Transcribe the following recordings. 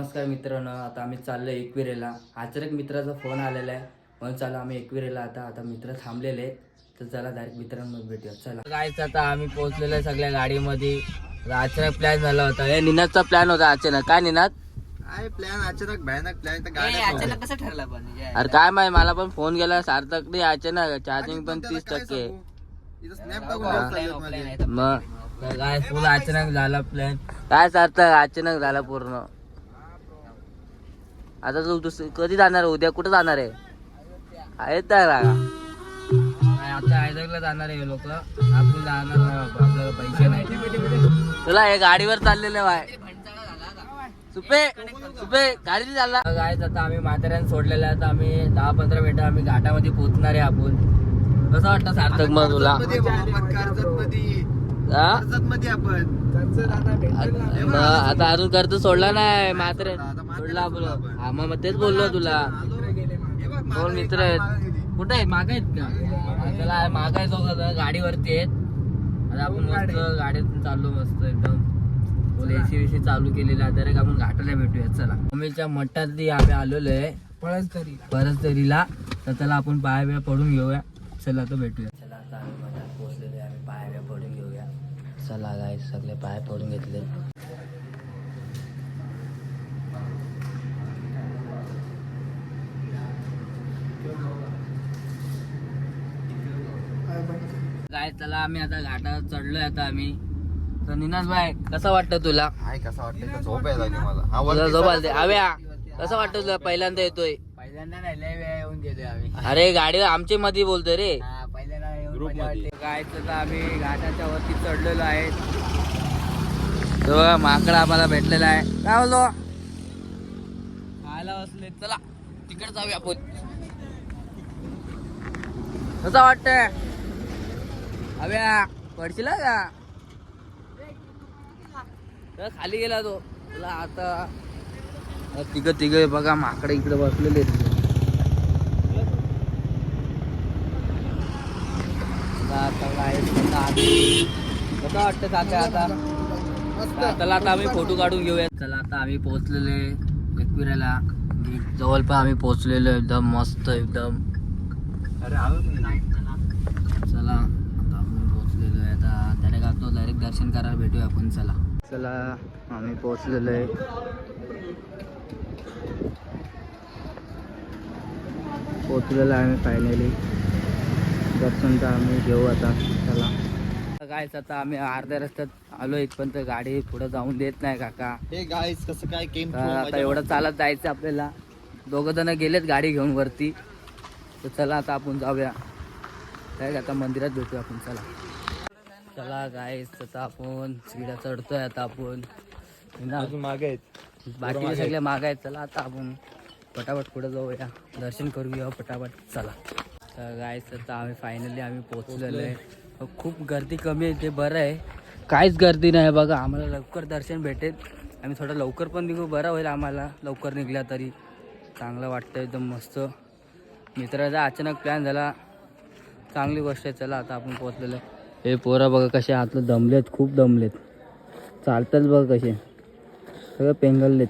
नमस्कार मित्रांनो, आता आम्ही चाललो एकविरेला. अचानक मित्राचा फोन आलेला आहे म्हणून चला आम्ही एकविरेला. आता मित्र थांबलेले आहेत तर चला डायरेक्ट मित्रांमध्ये भेटूया. चला गायचं आता आम्ही पोहोचलेलो आहे सगळ्या गाडीमध्ये. अचानक प्लॅन झाला होता. हे निनादचा प्लॅन होता अचानक. काय निनाद? काय प्लॅन अचानक भयानक प्लॅन तर अचानक कसं ठरला पण अरे काय माहिती, मला पण फोन केला सार्थक नाही अचानक. चार्जिंग पण 30%. मग काय फुल अचानक झाला प्लॅन. काय सार्थक अचानक झाला पूर्ण. आता तू कधी जाणार? उद्या कुठं जाणार आहे? आहेत का? आता हैदराबादला जाणार आहे लोक. आपण जाणार नाही बाबा, आपल्याला पैसे नाही. तुला हे गाडीवर चाललेलं बाय सुपे सुपे गाडी चालला गायच. आता आम्ही म्हाताऱ्यानं सोडलेलं आहे. आता आम्ही 10-15 मिनिटं आम्ही घाटामध्ये पोहोचणार आहे. आपण कसं वाटतं सार्थक मग तुला? आता अजून कर्ज सोडला नाही म्हातारे सोडला आपलं. हा मग तेच बोललो तुला. दोन मित्र आहेत. कुठे आहेत? माग आहेत का? त्याला माग आहे दोघं गाडीवरती आहेत. आता आपण मस्त गाडीतून चाललो मस्त एकदम फुल एसी चालू केलेला आहे. डायरेक्ट आपण घाटाला भेटूया. चला मम्मीच्या मठात आम्ही आलेलो आहे परसदरीला. तर त्याला आपण पाया पडून घेऊया. चला तर भेटूया. चला आता आम्ही मठात पोहोचलेलो आहे. आम्ही पाया पडून घेऊया. चला गाईस सगळे पाय पडून घेतले. काय चला आम्ही आता घाटावर चढलोय. आता आम्ही तर निनाद भाई कसं वाटतं तुला? कसं वाटतं? झोप यायला लागली मला. तुला झोप आली? आव्या कसं वाटतं तुला? पहिल्यांदा येतोय. पहिल्यांदा नाही, लय वेळा येऊन गेलोय आम्ही. अरे गाडीवर आमच्या मध्ये बोलतोय रे. पहिल्यांदा येऊन काय तर आम्ही घाटाच्या वरती चढलेलो आहे. तो माकडा आम्हाला भेटलेला आहे. काय बोलतो? खायला बसले. चला तिकडे जाऊया आपण. कसं वाटतंय? अव्या पडशील का? खाली गेला तो. तुला आता तिघ बघा माकडे इकडे बसलेले. कसं वाटतं काका? चला आता आम्ही फोटो काढून घेऊया. चला आता आम्ही पोहोचलेले एकविराला. जवळपास आम्ही पोहोचलेलो एकदम मस्त एकदम. चला आता आपण पोहोचलेलो आहे. आता त्याने का तो डायरेक्ट दर्शन करायला भेटूया आपण. चला आम्ही पोहोचलेलो आहे. पोहोचलेलो आहे आम्ही फायनली. दर्शन तर आम्ही घेऊ आता. चला गायच आता आम्ही अर्ध्या रस्त्यात आलो. इथपर्यंत गाडी पुढे जाऊन देत नाही काका. हे गाईस कसं काय केम आता एवढं चालत जायचं आपल्याला. दोघं जण गेलेत गाडी घेऊन वरती. तर चला आता आपण जाऊया. काय आता मंदिरात भेटूया आपण. चला गायस आता आपण सीड्या चढतोय. आता आपण मागे आहेत. बाकीचे सगळे माग आहेत. चला आता आपण पटापट पुढे जाऊया. दर्शन करूया पटापट. चला तर गायस आता आम्ही फायनली आम्ही पोहोचलेलो आहे. खूप गर्दी कमी आहे ते बरं आहे. काहीच गर्दी नाही बघा. आम्हाला लवकर दर्शन भेटेल. आम्ही थोडं लवकर पण निघू बरं होईल. आम्हाला लवकर निघल्या तरी चांगलं वाटतं एकदम मस्त. मित्राचा अचानक प्लॅन झाला, चांगली गोष्ट आहे. चला आता आपण पोहोचलेलो आहे. हे पोरं बघा कसे आतलं दमलेत, खूप दमलेत. चालतात बघा कसे सगळं पेंगललेत.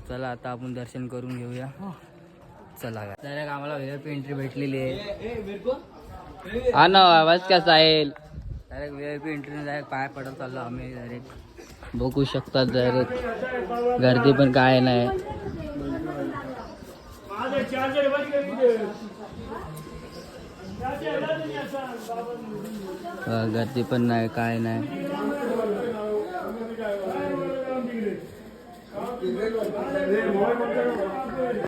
चला आता आपण दर्शन करून घेऊया. चला डायरेक्ट आम्हाला VIP एंट्री भेटलेली आहे. हा ना आवाज कसा आहे. डायरेक्ट VIP एंट्री डायरेक्ट पाय पडत चाललो आम्ही. डायरेक्ट बघू शकतात. डायरेक्ट गर्दी पण काय नाही. गर्दी पण नाही काय नाही.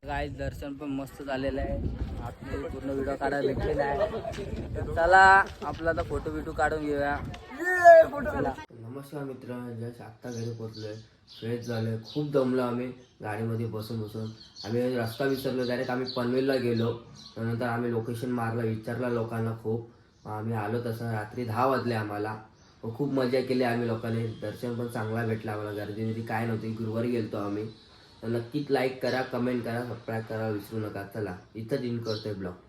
गाईस दर्शन पण मस्त झालेलं आहे. आपले पूर्ण व्हिडिओ काढायला भेटलेला आहे. चला आपला आता फोटो बिटो काढून घेऊया. नमस्कार मित्रांनो, जस्ट आत्ता घरी पोहोचलोय. फ्रेश झालोय. खूप दमलो आम्ही गाडीमध्ये बसून. आम्ही रस्ता विसरलो. डायरेक्ट आम्ही पनवेलला गेलो. त्यानंतर आम्ही लोकेशन मारला, विचारला लोकांना खूप. आम्ही आलो तसं रात्री 10 वाजले आम्हाला. खूप मजा केली आम्ही लोकांनी. दर्शन पण चांगला भेटला आम्हाला. गर्दीमध्ये काय नव्हती. गुरुवारी गेलतो आम्ही. तर नक्कीच लाईक करा, कमेंट करा, सबस्क्राईब करा विसरू नका. चला इथंच इन करतोय ब्लॉग.